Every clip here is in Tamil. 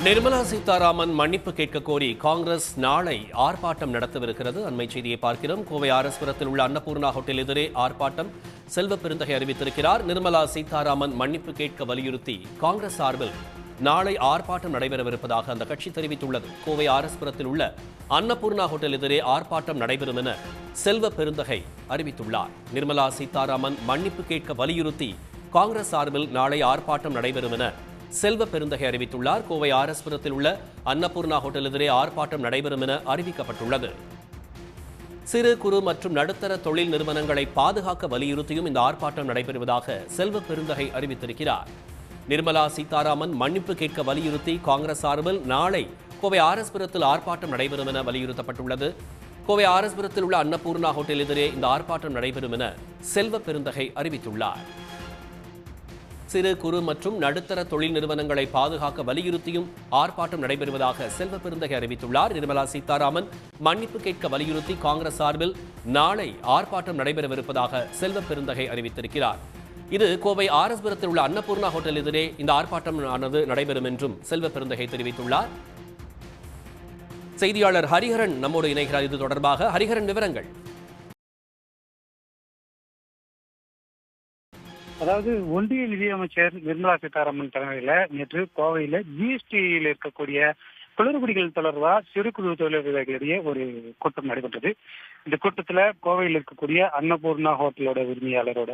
நிர்மலா சீதாராமன் மன்னிப்பு கேட்க கோரி காங்கிரஸ் நாளை ஆர்ப்பாட்டம் நடத்தவிருக்கிறது. அண்மை செய்தியை பார்க்கிறோம். கோவை ஆர்எஸ்புரத்தில் உள்ள அன்னபூர்ணா ஹோட்டல் எதிரே ஆர்ப்பாட்டம் செல்வ பெருந்தகை அறிவித்திருக்கிறார். நிர்மலா சீதாராமன் மன்னிப்பு கேட்க வலியுறுத்தி காங்கிரஸ் சார்பில் நாளை ஆர்ப்பாட்டம் நடைபெறவிருப்பதாக அந்த கட்சி தெரிவித்துள்ளது. கோவை ஆர்எஸ்புரத்தில் உள்ள அன்னபூர்ணா ஹோட்டல் எதிரே ஆர்ப்பாட்டம் நடைபெறும் என செல்வ பெருந்தகை அறிவித்துள்ளார். நிர்மலா சீதாராமன் மன்னிப்பு கேட்க வலியுறுத்தி காங்கிரஸ் சார்பில் நாளை ஆர்ப்பாட்டம் நடைபெறும் என செல்வ பெருந்தகை அறிவித்துள்ளார். கோவை ஆர்எஸ்புரத்தில் உள்ள அன்னபூர்ணா ஹோட்டல் எதிரே ஆர்ப்பாட்டம் நடைபெறும் என அறிவிக்கப்பட்டுள்ளது. சிறு குறு மற்றும் நடுத்தர தொழில் நிறுவனங்களை பாதுகாக்க வலியுறுத்தியும் இந்த ஆர்ப்பாட்டம் நடைபெறுவதாக செல்வ பெருந்தகை அறிவித்திருக்கிறார். நிர்மலா சீதாராமன் மன்னிப்பு கேட்க வலியுறுத்தி காங்கிரஸ் சார்பில் நாளை கோவை ஆர்எஸ்புரத்தில் ஆர்ப்பாட்டம் நடைபெறும் என வலியுறுத்தப்பட்டுள்ளது. கோவை ஆர்எஸ்புரத்தில் உள்ள அன்னபூர்ணா ஹோட்டல் எதிரே இந்த ஆர்ப்பாட்டம் நடைபெறும் என செல்வ பெருந்தகை அறிவித்துள்ளார். சிறு குறு மற்றும் நடுத்தர தொழில் நிறுவனங்களை பாதுகாக்க வலியுறுத்தியும் ஆர்ப்பாட்டம் நடைபெறுவதாக செல்வ பெருந்தகை அறிவித்துள்ளார். நிர்மலா சீதாராமன் மன்னிப்பு கேட்க வலியுறுத்தி காங்கிரஸ் சார்பில் நாளை ஆர்ப்பாட்டம் நடைபெறவிருப்பதாக செல்வ பெருந்தகை அறிவித்திருக்கிறார். இது கோவை ஆர்எஸ்புரத்தில் உள்ள அன்னபூர்ணா ஹோட்டல் எதிரே இந்த ஆர்ப்பாட்டம் நடைபெறும் என்றும் செல்வ பெருந்தகை தெரிவித்துள்ளார். செய்தியாளர் ஹரிஹரன் நம்மோடு இணைகிறார். இது தொடர்பாக ஹரிஹரன், விவரங்கள். அதாவது ஒன்றிய நிதியமைச்சர் நிர்மலா சீதாராமன் தலைமையில நேற்று கோவையில ஜிஎஸ்டியில் இருக்கக்கூடிய குளறுபடிகள் தொடர்பாக சிறு குறு தொழிலாளர்களிடையே ஒரு கூட்டம் நடைபெற்றது. இந்த கூட்டத்துல கோவையில் இருக்கக்கூடிய அன்னபூர்ணா ஹோட்டலோட உரிமையாளரோட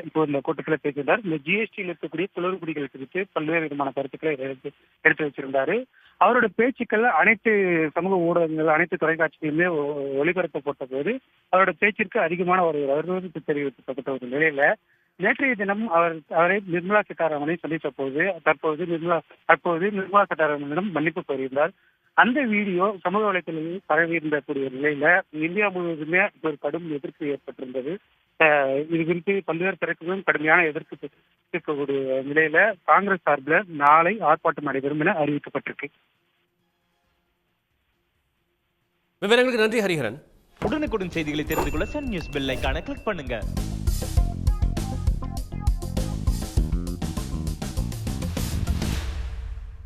இப்போ இந்த கூட்டத்தில் பேசியிருந்தார். இந்த ஜிஎஸ்டியில் இருக்கக்கூடிய குளறுபடிகள் குறித்து பல்வேறு விதமான கருத்துக்களை எடுத்து வச்சிருந்தாரு. அவரோட பேச்சுக்கள் அனைத்து சமூக ஊடகங்கள், அனைத்து தொலைக்காட்சிகளுமே ஒளிபரப்பப்பட்ட போது அவரோட பேச்சிற்கு அதிகமான ஒரு வரவேற்பு தெரிவிக்கப்பட்ட ஒரு நிலையில நேற்றைய தினம் அவரை நிர்மலா சீதாராமனை சந்தித்த போது தற்போது நிர்மலா சீதாராமனிடம் மன்னிப்பு கோரியிருந்தார். அந்த வீடியோ சமூக வலைதளங்களில் பரவியிருந்தக்கூடிய நிலையில இந்தியா முழுவதுமே ஒரு கடும் எதிர்ப்பு ஏற்பட்டிருந்தது. இது குறித்து பல்வேறு தரப்புகளும் கடுமையான எதிர்ப்பு இருக்கக்கூடிய நிலையில காங்கிரஸ் சார்பில் நாளை ஆர்ப்பாட்டம் நடைபெறும் என அறிவிக்கப்பட்டிருக்கு. விவரங்களுக்கு நன்றி ஹரிஹரன். உடனுக்குடன் செய்திகளை தெரிந்து கொள்ள சன் நியூஸ் பெல் ஐகானை கிளிக் பண்ணுங்க.